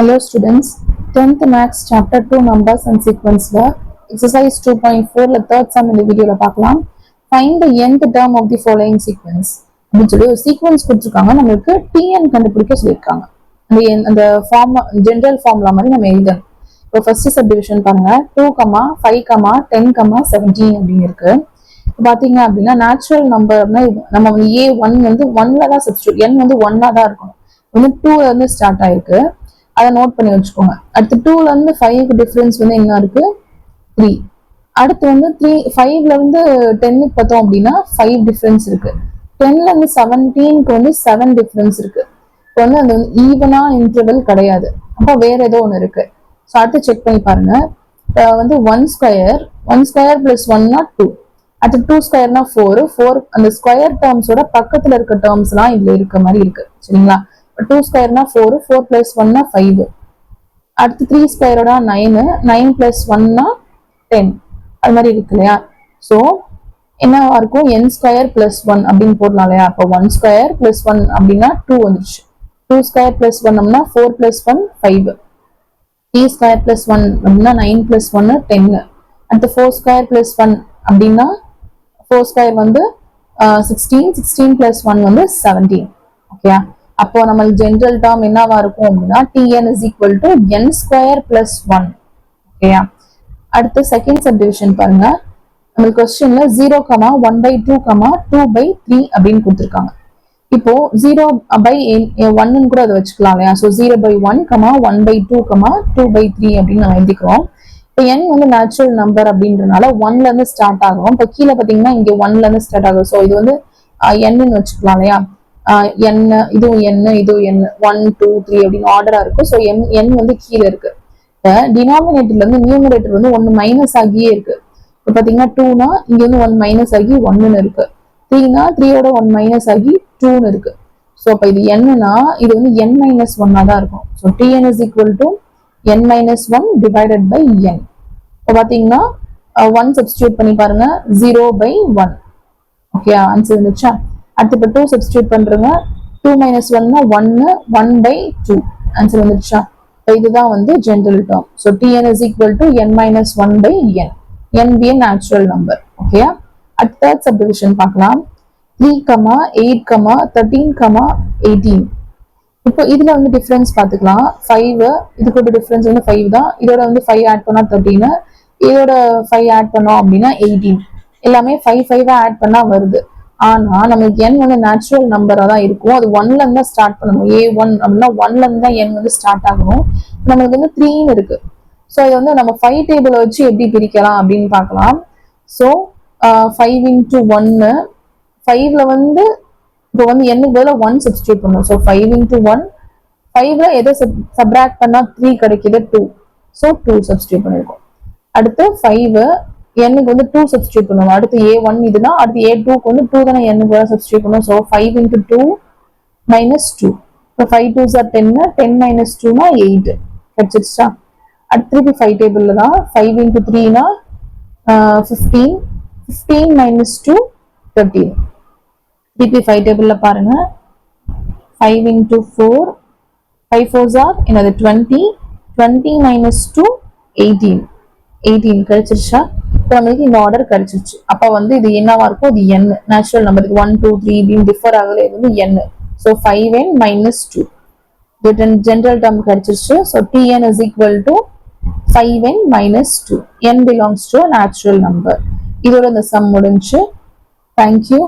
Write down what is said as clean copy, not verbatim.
Hello students, 10th Maths Chapter 2 Numbers and Sequence Exercise 2.4 third sum இந்த வீடியோல பார்க்கலாம். Find the nth term of the following sequence. அப்படின்னு சொல்லி ஒரு sequence கொடுத்துருக்காங்க. நம்மளுக்கு tn கண்டுபிடிக்க சொல்லியிருக்காங்க. அந்த ஃபார்ம் ஜெனரல் ஃபார்முலா மாதிரி நம்ம எழுதணும். இப்போ ஃபர்ஸ்ட் சப்டிவிஷன் பாருங்க 2, 5, 10, 17 அப்படின்னு இருக்கு. பாத்தீங்க அப்படின்னா நேச்சுரல் நம்பர்னா நம்ம வந்து A1 வந்து 1ல தான் சப்ஸ்டியூட், n வந்து 1ஆ தான் இருக்கும். வந்து 2ல இருந்து ஸ்டார்ட் ஆயிருக்கு. அதை நோட் பண்ணி வச்சுக்கோங்க. அடுத்து 2ல இருந்து 5க்கு டிஃபரன்ஸ் வந்து என்ன இருக்கு 3. அடுத்து வந்து 5ல இருந்து 10க்கு பார்த்தோம் அப்படின்னா 5 டிஃபரன்ஸ் இருக்கு. 10ல இருந்து 17க்கு வந்து 7 டிஃபரன்ஸ் இருக்கு. இப்போ வந்து அந்த ஈவனா இன்டர்வல் கிடையாது, அப்போ வேற ஏதோ ஒன்று இருக்கு. ஸோ அடுத்து செக் பண்ணி பாருங்க. வந்து 1 ஸ்கொயர் பிளஸ் 1னா 2, அடுத்து 2 ஸ்கொயர்னா 4 அந்த ஸ்கொயர் டேர்ம்ஸோட பக்கத்துல இருக்க டேர்ம்ஸ் எல்லாம் இதுல இருக்க மாதிரி இருக்கு. சரிங்களா? 2 ஸ்கொயர்னா 4 பிளஸ் 1னா 5, அடுத்து 3 ஸ்கொயரோட 9 பிளஸ் 1னா 10, அது மாதிரி இருக்கு இல்லையா? ஸோ என்னவா இருக்கும், n ஸ்கொயர் பிளஸ் 1 அப்படின்னு போடலாம் இல்லையா? அப்போ 1 ஸ்கொயர் பிளஸ் 1 அப்படின்னா 2 வந்துருச்சு. 2 ஸ்கொயர் பிளஸ் 1 அப்படின்னா 4 பிளஸ் 1 5, 3 ஸ்கொயர் பிளஸ் 1 அப்படின்னா 9 பிளஸ் 1 10, அடுத்து 4 ஸ்கொயர் பிளஸ் 1 அப்படின்னா 4 ஸ்கொயர் வந்து 16 பிளஸ் 1 வந்து 17. ஓகே, அப்போ நம்ம ஜெனரல் டேர்ம் என்னவா இருக்கும் அப்படின்னா tn is equal to n square plus 1. ஓகேயா? அடுத்து செகண்ட் சப்டிவிஷன் பாருங்க. நம்ம क्वेश्चनல 0, 1/2, 2/3 அப்படின்னு கொடுத்துருக்காங்க. இப்போ 0/1 கூட அதை வச்சுக்கலாம் இல்லையா? ஸோ 0/1, 1/2, 2/3 அப்படின்னு நம்ம எழுதிக்கிறோம். இப்போ n வந்து நேச்சுரல் நம்பர் அப்படின்றனால 1ல இருந்து ஸ்டார்ட் ஆகும். இப்போ கீழே பார்த்தீங்கன்னா இங்கே 1ல இருந்து ஸ்டார்ட் ஆகும். ஸோ இது வந்து n வச்சுக்கலாம் இல்லையா? n இதுவும் n இதுவும் n 1 2 3 அப்படின்னு ஆர்டரா இருக்கும். ஸோ n வந்து கீழே இருக்கு. இப்போ டினாமினேட்டர்ல இருந்து நியூமரேட்டர் வந்து 1 மைனஸ் ஆகியே இருக்கு. இப்போ பார்த்தீங்கன்னா 2னா இங்க வந்து 1 மைனஸ் ஆகி 1ன்னு இருக்கு. 3னா 3யோட 1 மைனஸ் ஆகி 2ன்னு இருக்கு. ஸோ அப்போ இது என்னன்னா இது வந்து n மைனஸ் 1ஆ தான் இருக்கும். So tn is equal to n minus 1 divided by n. இப்போ பார்த்தீங்கன்னா 1 சப்ஸ்டியூட் பண்ணி பாருங்க, 0/1. ஓகே, ஆன்சர் இருந்துச்சா? அடுத்து இப்போ 2 சப்ஸ்டியூட் பண்றோங்க, 2 minus 1னா 1, 1/2 ஆன்சர் வந்துருச்சா? இப்போ இதுதான் வந்து general term. So tn is equal to n minus 1/n. n be a natural number. Okay, அடுத்த தேர்ட் சப்டிவிஷன் பார்க்கலாம். 3, 8, 13, 18. இப்போ இதுல வந்து டிஃபரன்ஸ் பார்த்துக்கலாம். 5 இது கூட டிஃபரன்ஸ் வந்து 5 தான். இதோட வந்து 5 ஆட் பண்ணா 13, இதோட 5 ஆட் பண்ணோம் அப்படின்னா 18. எல்லாமே 5 ஆட் பண்ணா வருது. ஆனா நமக்கு n வந்து நேச்சுரல் நம்பரா தான் இருக்கும். அது 1ல இருந்து தான் ஸ்டார்ட் பண்ணணும். A1 அப்படின்னா 1ல இருந்து தான் n வந்து ஸ்டார்ட் ஆகணும். நமக்கு வந்து 3 இருக்கு. ஸோ இது வந்து நம்ம 5 டேபிளை வச்சு எப்படி பிரிக்கலாம் அப்படின்னு பார்க்கலாம். ஸோ 5 into 1, 5ல வந்து இப்போ வந்து n பதிலா 1 சப்ஸ்டியூட் பண்ணும். ஸோ 5 into 1, 5ல எதை சப்ராக்ட் பண்ணா 3 கிடைக்குது 2. ஸோ 2 சப்ஸ்டியூட் பண்ணிருக்கோம். அடுத்து 5 n வந்து 2 சப்ஸ்டியூட் பண்ணுவோம். அடுத்து A1 இதுனா அடுத்து A2க்கு வந்து 2 தானே n கூட சப்ஸ்டியூட் பண்ணுவோம். So 5 into 2 minus 2. இப்போ 5 2s are 10, 10 minus 2னா 8 கிடைச்சிருச்சா? அடுத்து திருப்பி 5 டேபிள்ல தான் 5 into 3னா 15, 15 minus 2 13. திருப்பி 5 டேபிள்ல பாருங்க, 5 into 4, 5 4s are என்னது 20, 20 minus 2 18, 18 கிடைச்சிருச்சா? இப்போ நம்மளுக்கு இந்த ஆர்டர் கிடைச்சிருச்சு. அப்போ வந்து இது என்னவா இருக்கும், இது n நேச்சுரல் நம்பருக்கு 1 2 3 இப்படின்னு டிஃபர் ஆகல, இது வந்து n. So 5n minus 2 general term கிடைச்சிருச்சு. So tn is equal to 5n minus 2. n belongs to a natural number. இதோட இந்த சம் முடிஞ்சு. தேங்க்யூ.